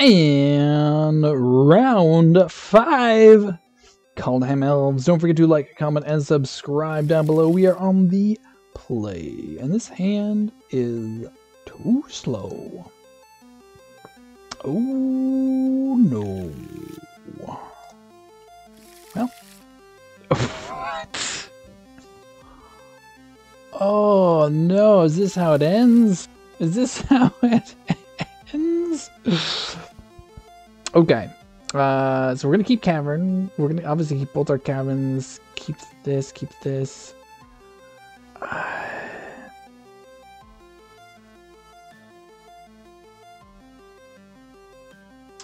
And round 5, Kaldheim Elves. Don't forget to like, comment, and subscribe down below. We are on the play, and this hand is too slow. Oh no. Well. What? Oh no, is this how it ends? Is this how it ends? Okay. So we're gonna keep cavern. We're gonna obviously keep both our caverns. Keep this, keep this.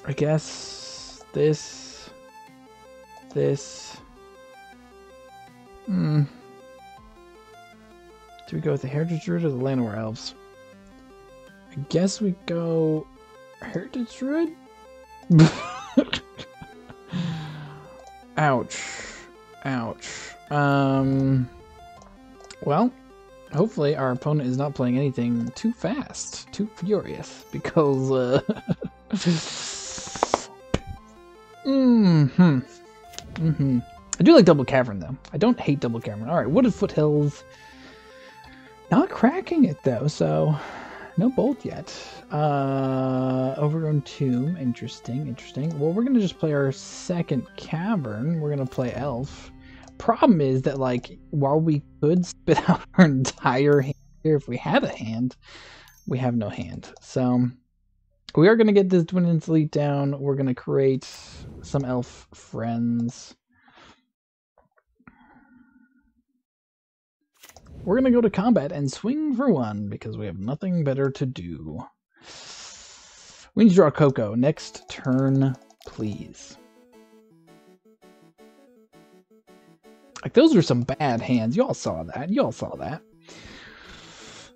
I guess this. Do we go with the Heritage Druid or the Llanowar Elves? I guess we go Heritage Druid? Ouch. Ouch. Well, hopefully our opponent is not playing anything too fast, too furious, because, I do like double cavern, though. I don't hate double cavern. Alright, Wooded Foothills. Not cracking it, though, so no bolt yet. Overgrown Tomb. Interesting, interesting. Well, we're going to just play our second cavern. We're going to play Elf. Problem is that, like, while we could spit out our entire hand here if we had a hand, we have no hand. So we are going to get this Twin Elite down. We're going to create some Elf friends. We're going to go to combat and swing for one because we have nothing better to do. We need to draw Coco. Next turn, please. Like, those were some bad hands. Y'all saw that. Y'all saw that.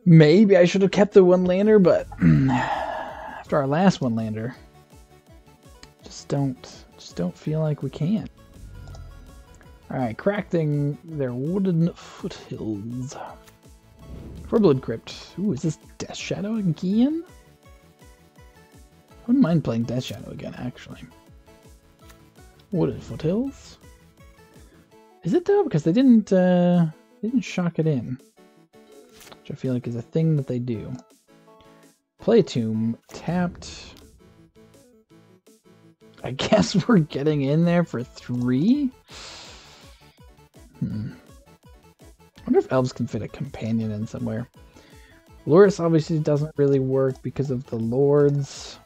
Maybe I should have kept the one-lander, but after our last one-lander, just don't feel like we can. Alright, cracking their Wooden Foothills. For Blood Crypt. Ooh, is this Death Shadow again? I wouldn't mind playing Death Shadow again, actually. Wooden Foothills. Is it though? Because they didn't shock it in. Which I feel like is a thing that they do. Play Tomb. Tapped. I guess we're getting in there for 3? I wonder if Elves can fit a companion in somewhere. Loris obviously doesn't really work because of the Lords.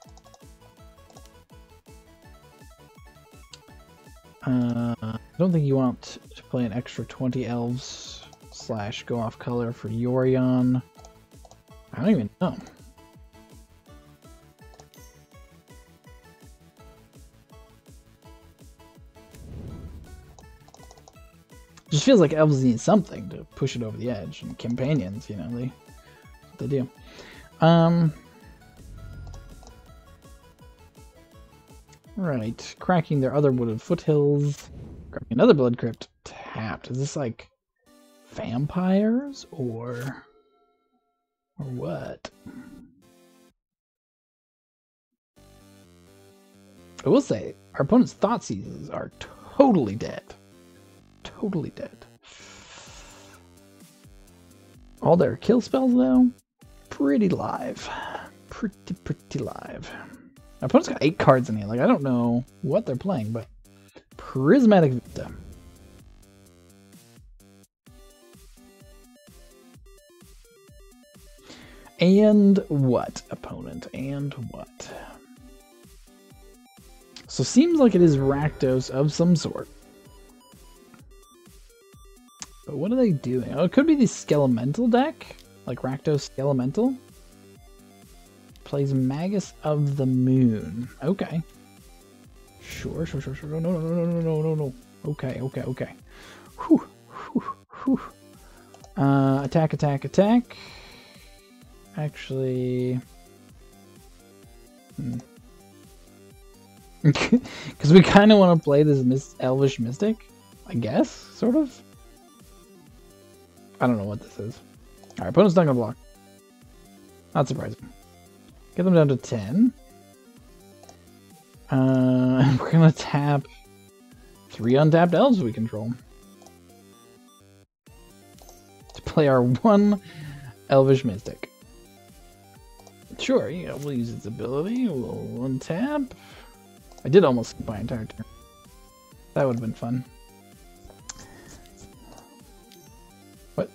I don't think you want to play an extra 20 Elves / go off color for Yorion. I don't even know. Just feels like Elves need something to push it over the edge, and companions, you know, they do. Right, cracking their other Wooded Foothills, cracking another Blood Crypt, tapped. Is this like vampires or what? I will say our opponent's Thoughtseizes are totally dead. Totally dead. All their kill spells, though, pretty live. Pretty live. My opponent's got 8 cards in here. Like, I don't know what they're playing, but Prismatic Vista. And what, opponent? And what? So seems like it is Rakdos of some sort. But what are they doing? Oh, it could be the Skelemental deck? Like Rakdos Skelemental? Plays Magus of the Moon. Okay. Sure. No. Okay. Whew. Attack. Actually... Because we kind of want to play this Elvish Mystic, I guess, sort of. I don't know what this is. Alright, opponent's not gonna block. Not surprising. Get them down to 10. We're gonna tap 3 untapped elves we control. To play our 1 Elvish Mystic. Sure, yeah, we'll use its ability. We'll untap. I did almost skip my entire turn. That would have been fun. What?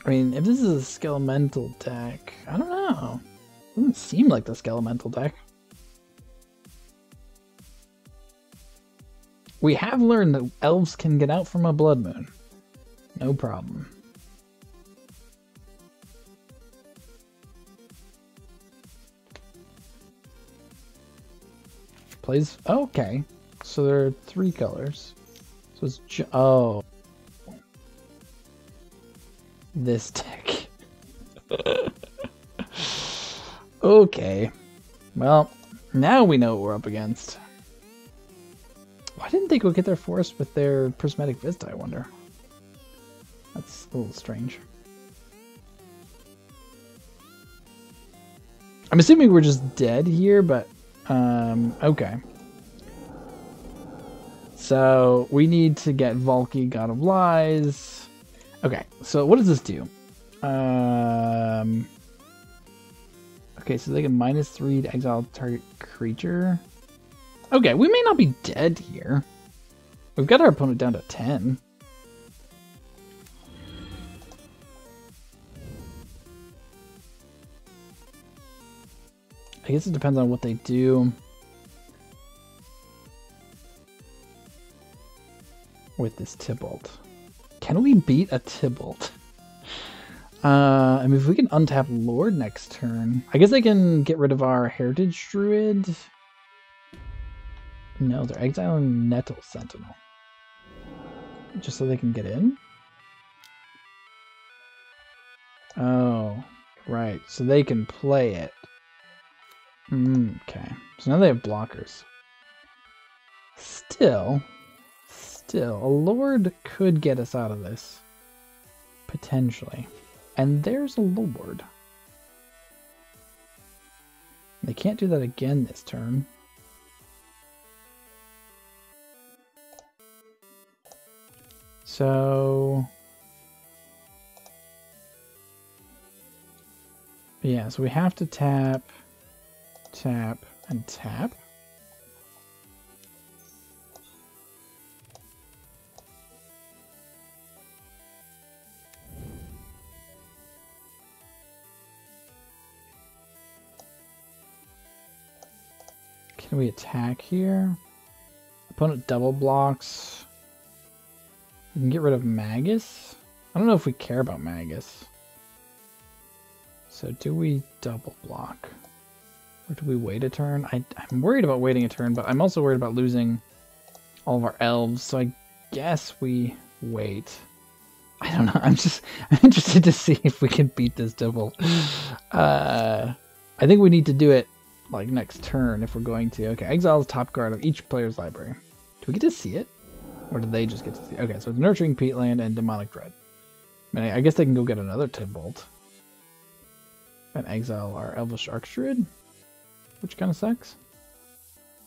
I mean, if this is a skelemental deck, I don't know. Doesn't seem like the skelemental deck. We have learned that elves can get out from a blood moon. No problem. Plays... Okay. So there are 3 colors. So it's... Oh. This deck. Okay. Well, now we know what we're up against. Why didn't they go get their forest with their prismatic vista, I wonder? That's a little strange. I'm assuming we're just dead here, but okay. So we need to get Valky, God of Lies. Okay, so what does this do? Okay, so they can -3 to exile target creature. Okay, we may not be dead here. We've got our opponent down to 10. I guess it depends on what they do with this Tibalt. Can we beat a Tibalt? I mean, if we can untap Lord next turn, I guess they can get rid of our Heritage Druid. No, they're exiling Nettle Sentinel. Just so they can get in? Oh, right. So they can play it. Okay. So now they have blockers. Still, a Lord could get us out of this. Potentially. And there's a Lord. They can't do that again this turn. So... yeah, so we have to tap, tap, and tap. Can we attack here? Opponent double blocks. We can get rid of Magus. I don't know if we care about Magus. So do we double block? Or do we wait a turn? I'm worried about waiting a turn, but I'm also worried about losing all of our elves. So I guess we wait. I don't know. I'm interested to see if we can beat this double. I think we need to do it like next turn if we're going to. Okay, exile the top card of each player's library. Do we get to see it? Or do they just get to see it? Okay, so it's Nurturing Peatland and Demonic Dread. I mean, I guess they can go get another Tibalt. And exile our Elvish Archdruid, which kind of sucks.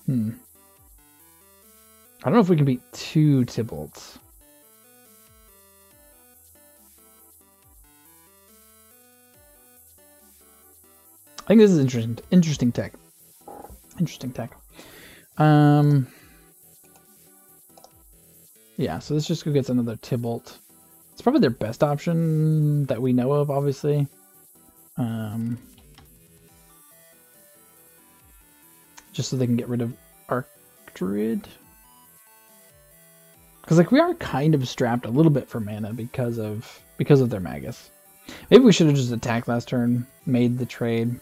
I don't know if we can beat 2 Tibalts. I think this is interesting tech. Interesting tech. Yeah, so this just go gets another Tibalt. It's probably their best option that we know of, obviously. Just so they can get rid of Archdruid. Because like we are kind of strapped a little bit for mana because of their Magus. Maybe we should have just attacked last turn, made the trade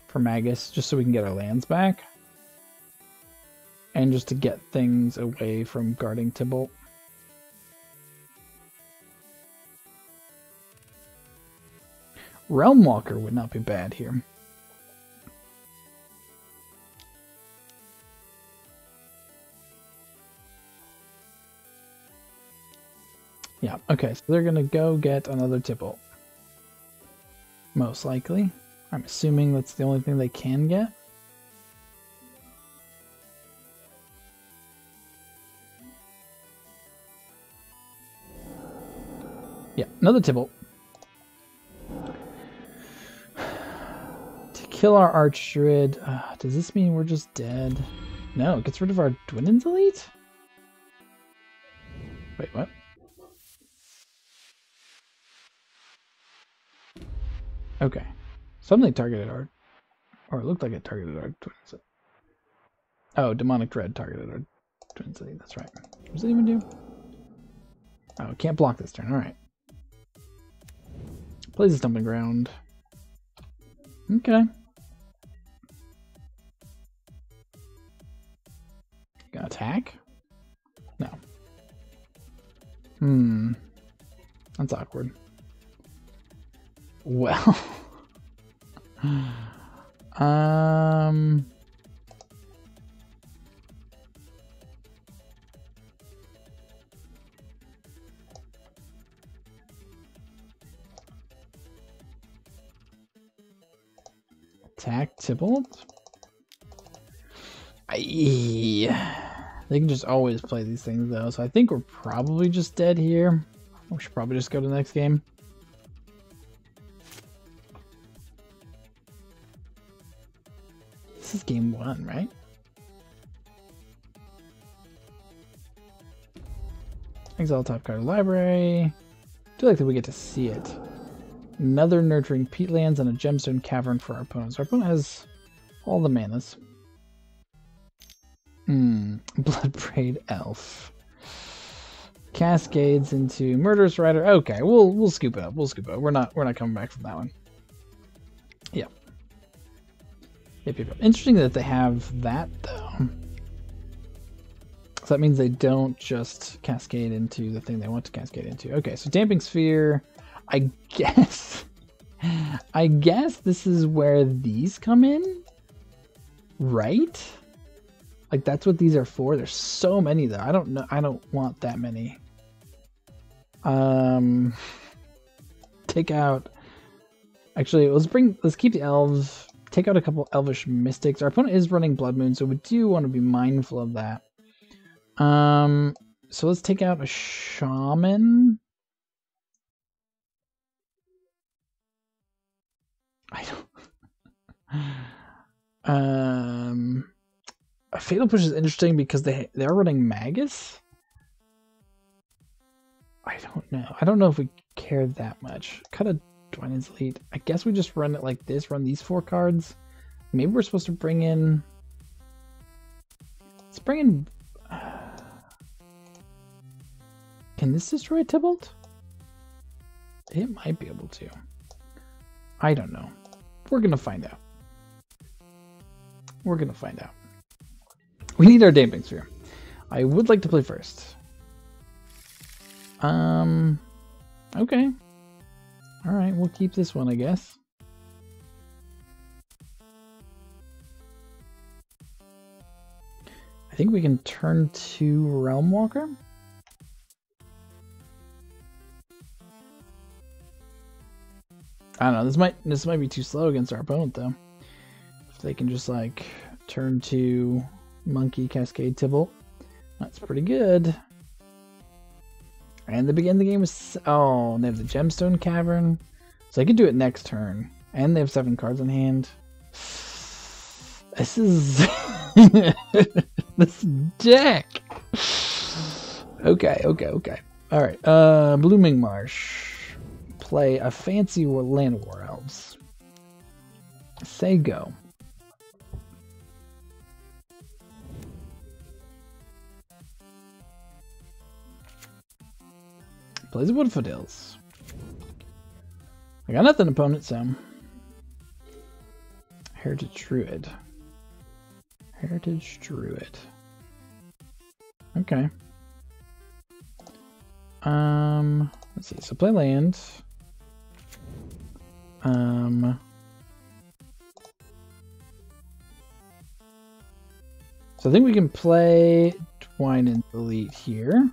for Magus, just so we can get our lands back. And just to get things away from guarding Tibalt. Realmwalker would not be bad here. Yeah, okay, so they're gonna go get another Tibalt. Most likely. I'm assuming that's the only thing they can get. Yeah, another Tibalt. To kill our Archdruid, does this mean we're just dead? No, it gets rid of our Dwindens Elite? Wait, what? Okay. Something targeted our... Or it looked like it targeted our Dwindens Elite. Oh, Demonic Dread targeted our Dwindens Elite, that's right. What does it even do? Oh, it can't block this turn, alright. Plays a Stomping Ground. Okay. Gonna attack? No. That's awkward. Well. Attack Tibalt? They can just always play these things though, so I think we're probably just dead here. We should probably just go to the next game. This is game 1, right? Exile top card of the library. I do like that we get to see it. Another Nurturing Peatlands and a Gemstone Cavern for our opponents. Our opponent has all the manas. Bloodbraid Elf. Cascades into Murderous Rider. Okay, we'll scoop it up. We'll scoop it up. We're not coming back from that one. Yep. Yep. Interesting that they have that though. So that means they don't just cascade into the thing they want to cascade into. Okay, so Damping Sphere. I guess this is where these come in, right? Like that's what these are for. There's so many though. I don't know. I don't want that many. Take out. Actually, let's keep the elves. Take out a couple elvish mystics. Our opponent is running Blood Moon, so we do want to be mindful of that. So let's take out a shaman. I don't. A Fatal Push is interesting because they are running Magus. I don't know. I don't know if we care that much. Cut a Dwindens Elite. I guess we just run it like this. Run these 4 cards. Maybe we're supposed to bring in. Let's bring in. Can this destroy Tibalt? It might be able to. I don't know. We're gonna find out. We're gonna find out. We need our Damping Sphere. I would like to play first. Okay. Alright, we'll keep this one, I guess. I think we can turn to Realm Walker. I don't know, this might be too slow against our opponent though. If they can just like turn to Monkey Cascade Tibalt. That's pretty good. And they begin the game with they have the Gemstone Cavern. So I could do it next turn. And they have 7 cards in hand. This is this deck. Okay. Alright. Blooming Marsh. Play a fancy Land War Elves. Say go. Plays a Woodfoot Hills. I got nothing opponent, so. Heritage Druid. Okay. Let's see. So play land. So I think we can play Dwindens Elite here.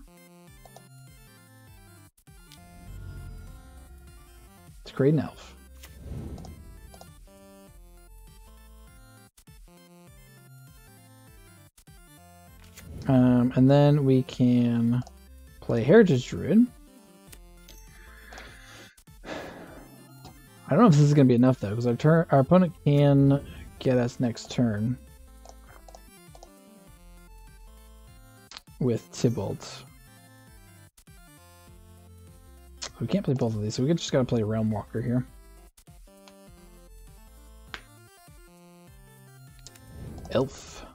create an elf. And then we can play Heritage Druid. I don't know if this is going to be enough, though, because our opponent can get us next turn with Tibalt. We can't play both of these, so we just got to play Realm Walker here. Elf.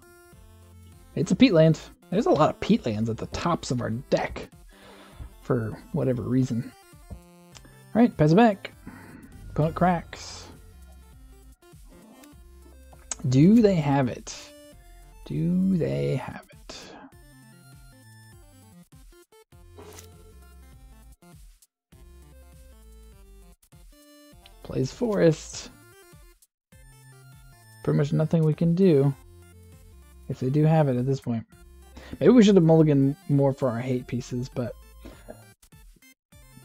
It's a peatland. There's a lot of peatlands at the tops of our deck for whatever reason. Alright, pass it back. Opponent cracks. Do they have it? Do they have it? Plays Forest. Pretty much nothing we can do if they do have it at this point. Maybe we should have mulliganed more for our hate pieces, but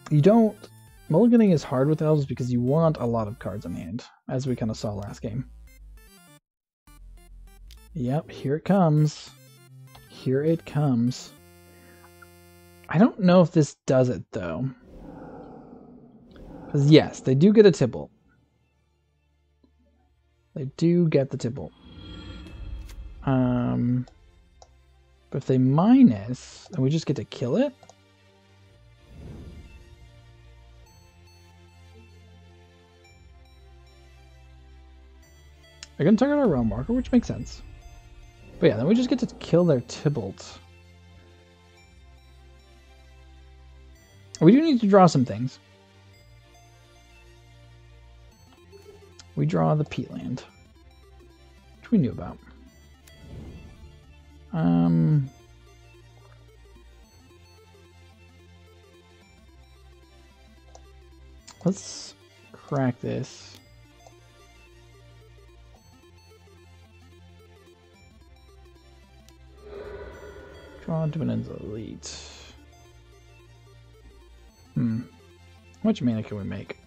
you don't... Mulliganing is hard with elves because you want a lot of cards in hand, as we kind of saw last game. Yep, here it comes. Here it comes. I don't know if this does it, though. Because, yes, they do get a Tibalt. They do get the Tibalt. But if they minus, and we just get to kill it? They're going to target our Realm Walker, which makes sense. But yeah, then we just get to kill their Tibalt. We do need to draw some things. We draw the peatland, which we knew about. Let's crack this. Draw Dividends Elite. How much mana can we make?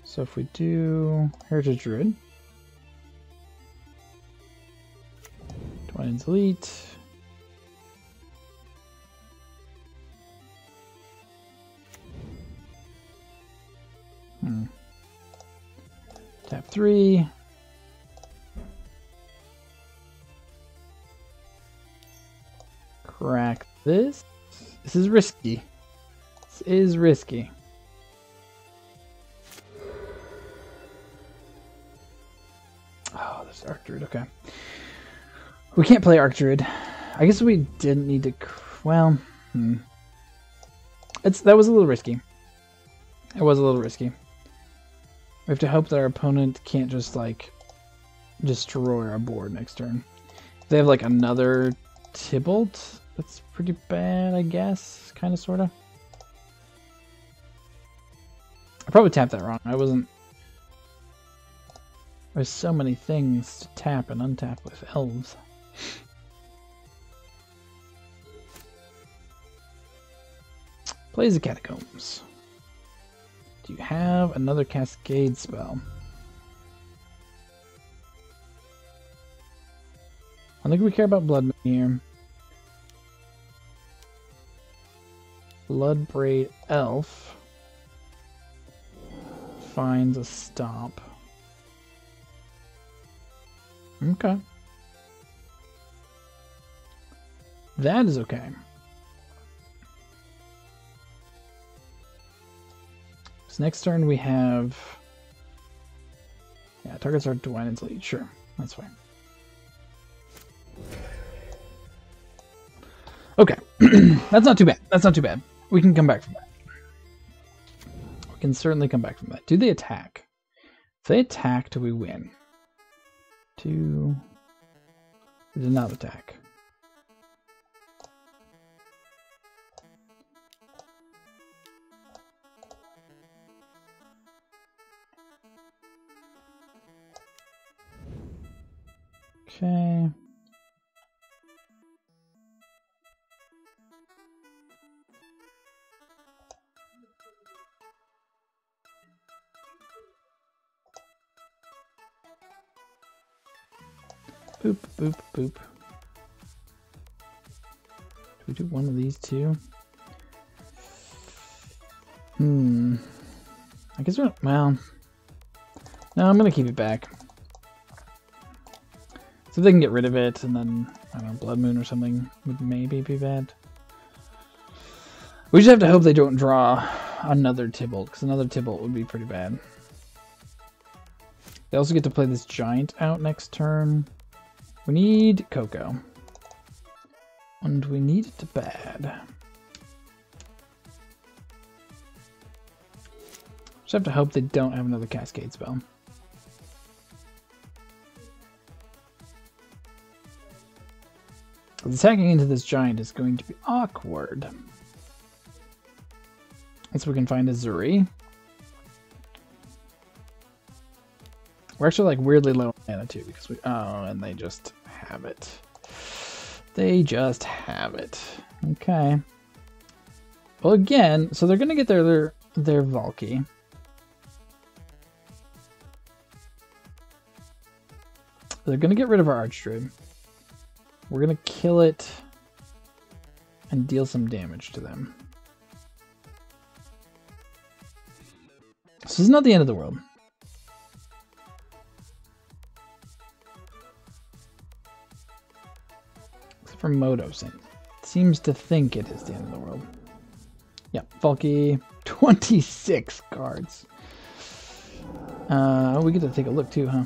So if we do Heritage Druid, Dividends Elite, tap 3. Crack this. This is risky. This is risky. Oh, this Arc Druid, okay. We can't play Arc Druid. I guess we didn't need to... Well, that was a little risky. It was a little risky. We have to hope that our opponent can't just, like, destroy our board next turn. If they have, like, another Tibalt, that's pretty bad, I guess. Kind of, sort of. I probably tapped that wrong. I wasn't... There's so many things to tap and untap with Elves. Plays the Catacombs. Do you have another Cascade spell? I don't think we care about Blood Moon here. Bloodbraid Elf finds a stop. Okay. That is okay. So next turn we have... Yeah, targets our Divinen's Lead. Sure, that's fine. Okay. That's not too bad. That's not too bad. We can come back from that. We can certainly come back from that. Do they attack? If they attack, do we win? They did not attack. Okay. Boop, boop, boop. Do we do one of these two? I guess we're, well, no, I'm gonna keep it back. So if they can get rid of it, and then, I don't know, Blood Moon or something would maybe be bad. We just have to hope they don't draw another Tibalt, because another Tibalt would be pretty bad. They also get to play this Giant out next turn. We need Coco. And we need it bad. Just have to hope they don't have another Cascade spell. Attacking into this Giant is going to be awkward. Unless we can find a Zuri. We're actually like weirdly low on mana too, because we, oh, and they just have it. They just have it. Okay. Well, again, so they're gonna get their Valky. They're gonna get rid of our Archdruid. We're gonna kill it and deal some damage to them. So this is not the end of the world. Except for Moto seems to think it is the end of the world. Yep, Valky, 26 cards. We get to take a look too, huh?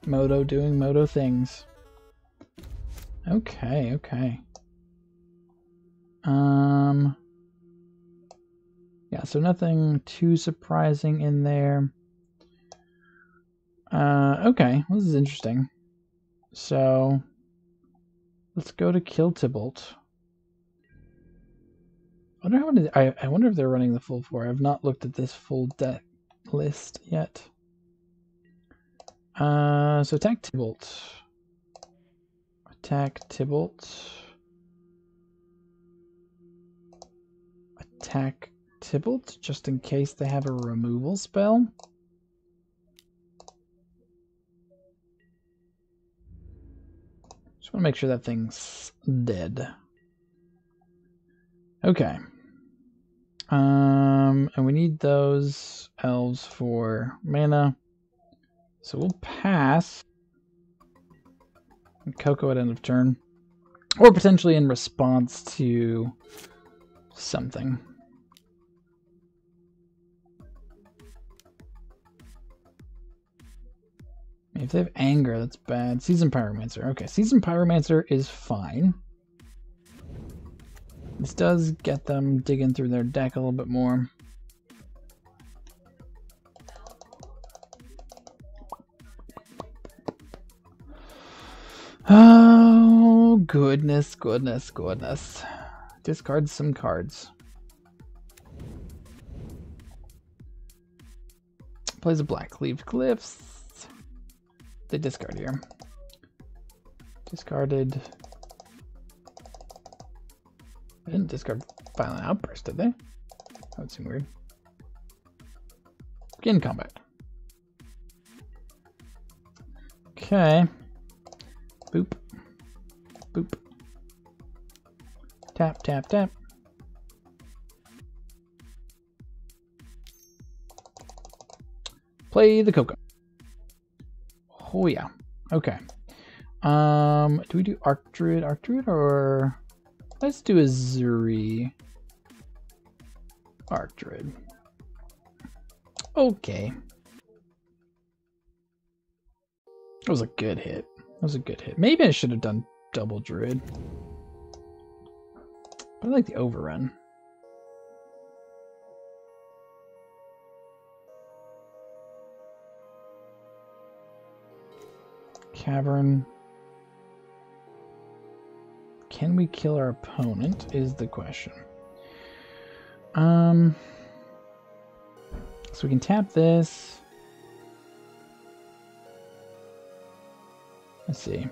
Moto doing Moto things. Okay, okay. Yeah, so nothing too surprising in there. Okay, this is interesting. So let's go to kill Tibalt. I wonder how many, I wonder if they're running the full 4. I've not looked at this full deck list yet. So attack Tibalt. Attack Tibalt. Attack Tibalt, just in case they have a removal spell. Just want to make sure that thing's dead. Okay. And we need those elves for mana. So we'll pass. And Coco at end of turn. Or potentially in response to something. If they have anger, that's bad. Seasoned Pyromancer. Okay, Seasoned Pyromancer is fine. This does get them digging through their deck a little bit more. Oh, goodness, goodness, goodness. Discard some cards. Plays a Blackleaf Glyphs. They discard here. Discarded. They didn't discard Violent Outburst, did they? That would seem weird. Begin combat. Okay. Boop. Boop. Tap, tap, tap. Play the Coco. Oh yeah. Okay. Do we do Archdruid? Archdruid, or let's do a Zuri Archdruid. Okay. That was a good hit. That was a good hit. Maybe I should have done double Druid. But I like the overrun. Cavern. Can we kill our opponent is the question. So we can tap this. Let's see.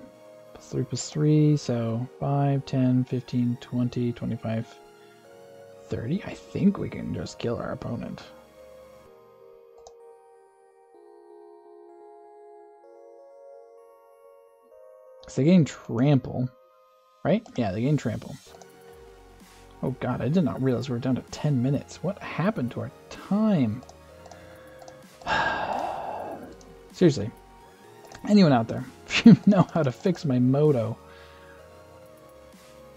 It's 3 plus 3, so 5, 10, 15, 20, 25, 30. I think we can just kill our opponent. So they gain trample, right? Yeah, they gain trample. Oh god, I did not realize we were down to 10 minutes. What happened to our time? Seriously. Anyone out there, if you know how to fix my moto.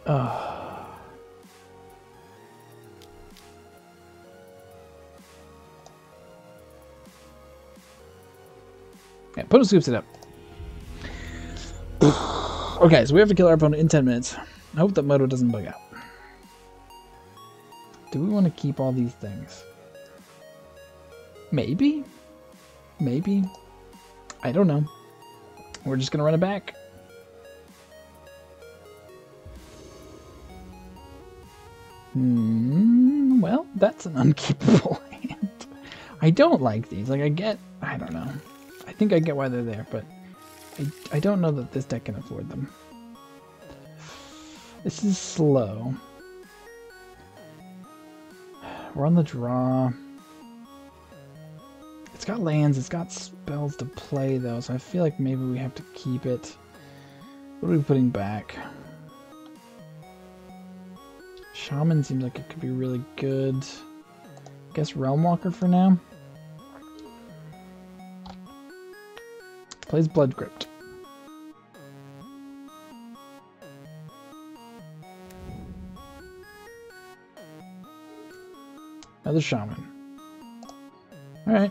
Yeah, Poto scoops it up. Okay, so we have to kill our opponent in 10 minutes. I hope that moto doesn't bug out. Do we want to keep all these things? Maybe? Maybe? I don't know. We're just going to run it back. Well, that's an unkeepable hand. I don't like these. Like, I don't know. I think I get why they're there, but I don't know that this deck can afford them. This is slow. We're on the draw. It's got lands, it's got spells to play though, so I feel like maybe we have to keep it. What are we putting back? Shaman seems like it could be really good. I guess Realm Walker for now. Plays Blood Crypt. Another Shaman. Alright.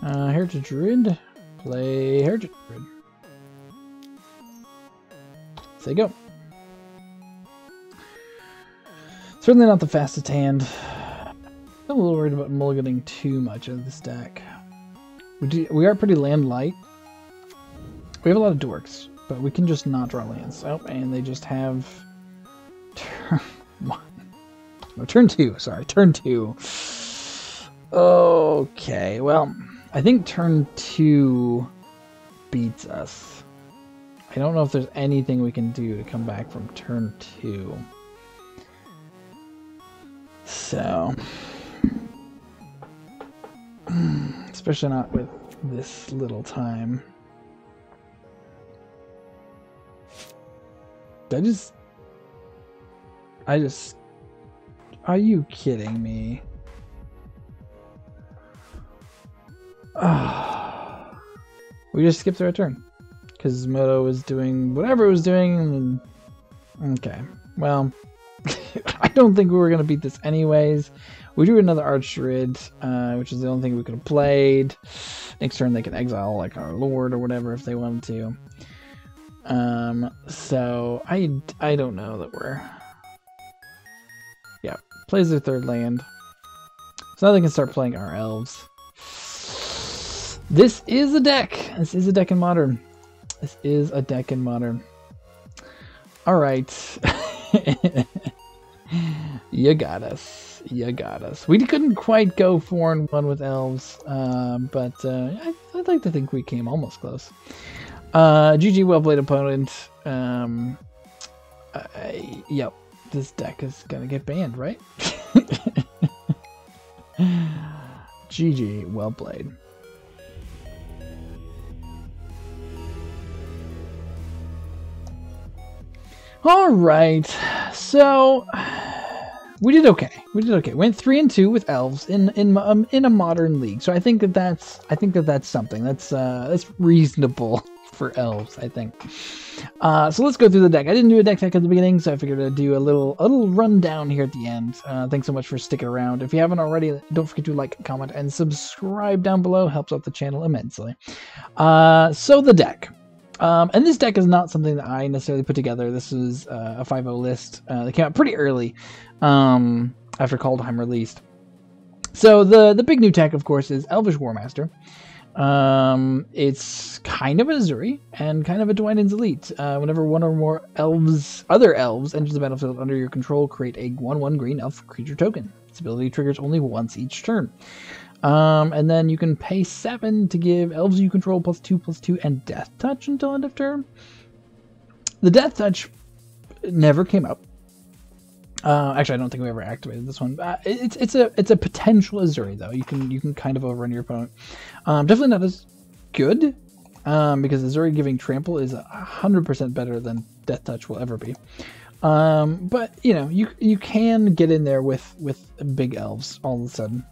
Heritage Druid. Play Heritage Druid. Say go. Certainly not the fastest hand. I'm a little worried about mulliganing too much of this deck. We are pretty land light. We have a lot of dorks, but we can just not draw lands. Oh, and they just have turn 1. No, turn 2, sorry, turn 2. Okay, well, I think turn 2 beats us. I don't know if there's anything we can do to come back from turn 2. So, especially not with this little time. I just, are you kidding me? We just skipped our turn because Moto was doing whatever it was doing. And, okay, well, I don't think we were going to beat this anyways. We drew another Archdruid, which is the only thing we could have played. Next turn they can exile like our Lord or whatever if they wanted to. So I don't know that we're... Yeah, plays their third land. So now they can start playing our Elves. This is a deck! This is a deck in Modern. This is a deck in Modern. Alright. You got us. You got us. We couldn't quite go 4-1 with Elves, but I'd like to think we came almost close. GG, well played, opponent. Yep, this deck is gonna get banned, right? GG, well played. All right, so we did okay. We did okay. Went 3-2 with Elves in a Modern league. So I think that's something that's reasonable for Elves, I think. So let's go through the deck. I didn't do a deck at the beginning, so I figured I'd do a little rundown here at the end. Thanks so much for sticking around. If you haven't already, don't forget to like, comment, and subscribe down below. Helps out the channel immensely. So the deck. And this deck is not something that I necessarily put together. This is a 5.0 list that came out pretty early after Kaldheim released. So the big new tech, of course, is Elvish Warmaster. It's kind of a Azuri and kind of a Dwynen's Elite. Whenever one or more other elves enters the battlefield under your control, create a 1/1 green elf creature token. Its ability triggers only once each turn. And then you can pay 7 to give elves you control +2/+2 and Death Touch until end of turn. The Death Touch never came up. Actually, I don't think we ever activated this one. It's a potential Azuri though. You can kind of overrun your opponent. Definitely not as good because Azuri giving trample is 100% better than Death Touch will ever be. But you know you can get in there with big elves all of a sudden.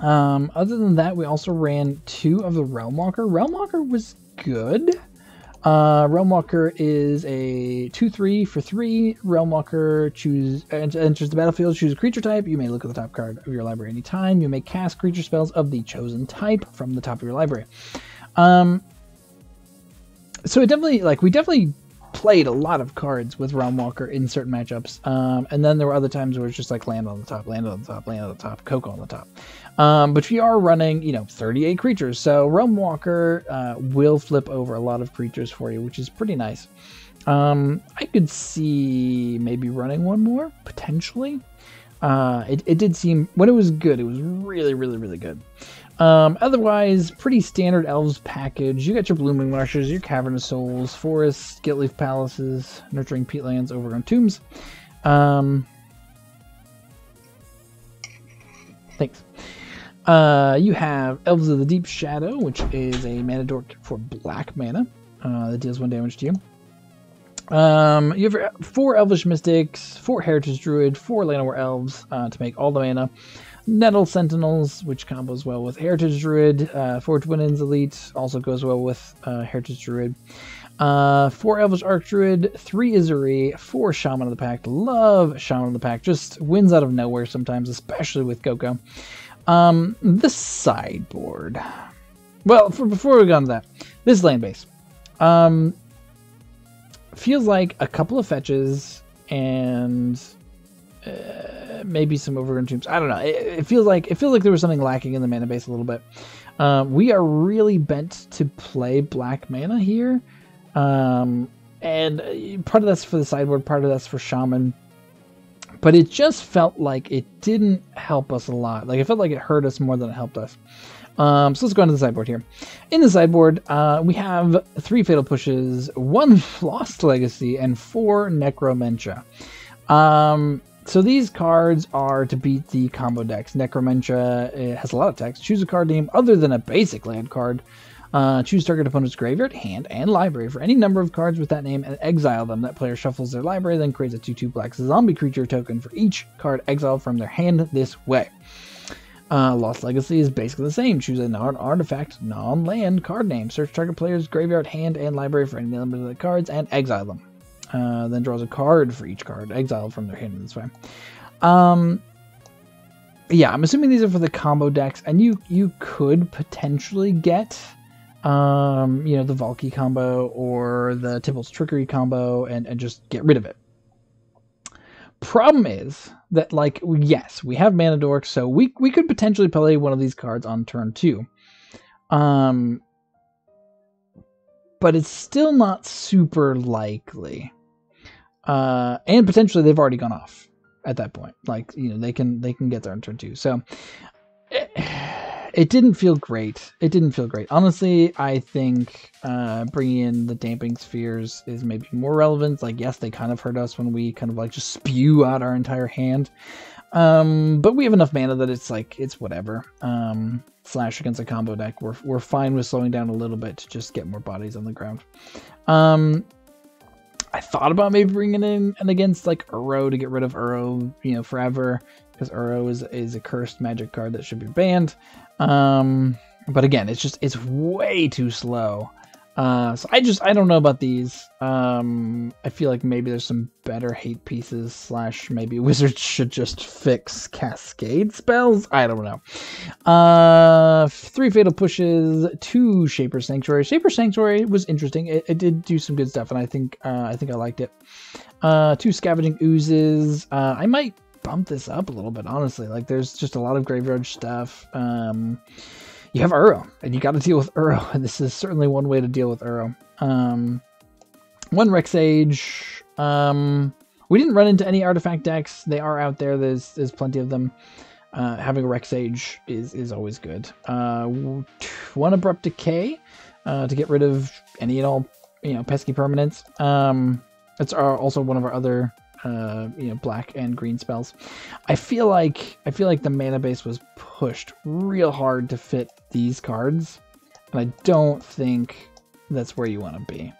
Other than that, we also ran 2 of the Realmwalker. Realmwalker was good. Realmwalker is a 2/3 for 3. Realmwalker enters the battlefield, choose a creature type. You may look at the top card of your library anytime. You may cast creature spells of the chosen type from the top of your library. So it definitely, we definitely played a lot of cards with Realmwalker in certain matchups. And then there were other times where it's just like land on the top, land on the top, land on the top, Coco on the top. But we are running, 38 creatures. So Realmwalker will flip over a lot of creatures for you, which is pretty nice. I could see maybe running one more, potentially. It did seem, when it was good, it was really, really, really good. Otherwise, pretty standard Elves package. You got your Blooming Marshes, your Cavernous Souls, Forests, Gilt-Leaf Palaces, Nurturing Peatlands, Overgrown Tombs. Thanks. You have Elves of the Deep Shadow, which is a mana dork for black mana that deals 1 damage to you. You have 4 Elvish Mystics, 4 Heritage Druid, 4 Llanowar Elves to make all the mana. Nettle Sentinels, which combos well with Heritage Druid. 4 Twin Inns Elite also goes well with Heritage Druid. 4 Elvish Archdruid, 3 Azuri, 4 Shaman of the Pact. Love Shaman of the Pact. Just wins out of nowhere sometimes, especially with Coco. The sideboard. Well, before we go on to that, this land base. Feels like a couple of fetches and maybe some Overgrown Tombs. I don't know. It feels like there was something lacking in the mana base a little bit. We are really bent to play black mana here. And part of that's for the sideboard, part of that's for Shaman. But it just felt like it didn't help us a lot. Like, it felt like it hurt us more than it helped us. So let's go into the sideboard here. In the sideboard, we have 3 Fatal Pushes, 1 Lost Legacy, and 4 Necromentia. So these cards are to beat the combo decks. Necromentia has a lot of text. Choose a card name other than a basic land card. Choose target opponent's graveyard, hand, and library for any number of cards with that name and exile them. That player shuffles their library, then creates a 2/2 black zombie creature token for each card exiled from their hand this way. Lost Legacy is basically the same. Choose a non-artifact, non-land card name. Search target player's graveyard, hand, and library for any number of the cards and exile them. Then draws a card for each card exiled from their hand this way. Yeah, I'm assuming these are for the combo decks, and you could potentially get the Valky combo or the Tibalt's Trickery combo and just get rid of it. Problem is that, yes, we have Mana Dork, so we could potentially play one of these cards on turn 2. But it's still not super likely. And potentially they've already gone off at that point. They can get there on turn 2. So it didn't feel great. It didn't feel great. Honestly, I think bringing in the Damping Spheres is maybe more relevant. Yes, they kind of hurt us when we kind of just spew out our entire hand. But we have enough mana that it's whatever. Slash against a combo deck. We're fine with slowing down a little bit to just get more bodies on the ground. I thought about maybe bringing in and against Uro to get rid of Uro, forever, because Uro is a cursed magic card that should be banned. But again, it's way too slow. So I don't know about these. I feel like maybe there's some better hate pieces, slash maybe Wizards should just fix Cascade spells. I don't know. 3 Fatal Pushes, 2 Shaper Sanctuary. Shaper Sanctuary was interesting. It did do some good stuff, and I think I liked it. 2 Scavenging Oozes. I might bump this up a little bit, honestly. There's just a lot of graveyard stuff. You have Uro, and you got to deal with Uro, and this is certainly one way to deal with Uro. 1 Rexage. We didn't run into any artifact decks. They are out there. There's plenty of them. having a Rec Sage is always good. 1 Abrupt Decay to get rid of any and all pesky permanents. That's also one of our other black and green spells. I feel like the mana base was pushed real hard to fit these cards, and I don't think that's where you want to be.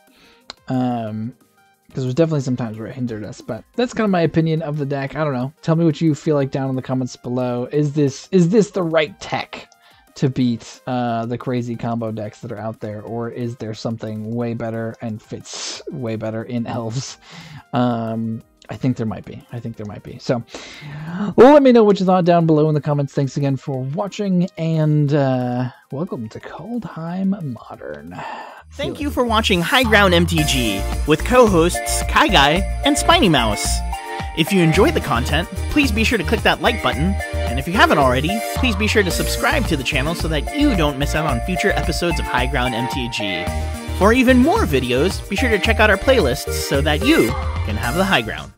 Because there's definitely some times where it hindered us, but that's kind of my opinion of the deck. I don't know. Tell me what you feel like down in the comments below. Is this the right tech to beat the crazy combo decks that are out there, or is there something way better and fits way better in Elves? I think there might be. So, let me know what you thought down below in the comments. Thanks again for watching, and welcome to Kaldheim Modern. Thank you for watching High Ground MTG with co-hosts Kai Guy and Spiny Mouse. If you enjoyed the content, please be sure to click that like button, and if you haven't already, please be sure to subscribe to the channel so that you don't miss out on future episodes of High Ground MTG. For even more videos, be sure to check out our playlists so that you can have the high ground.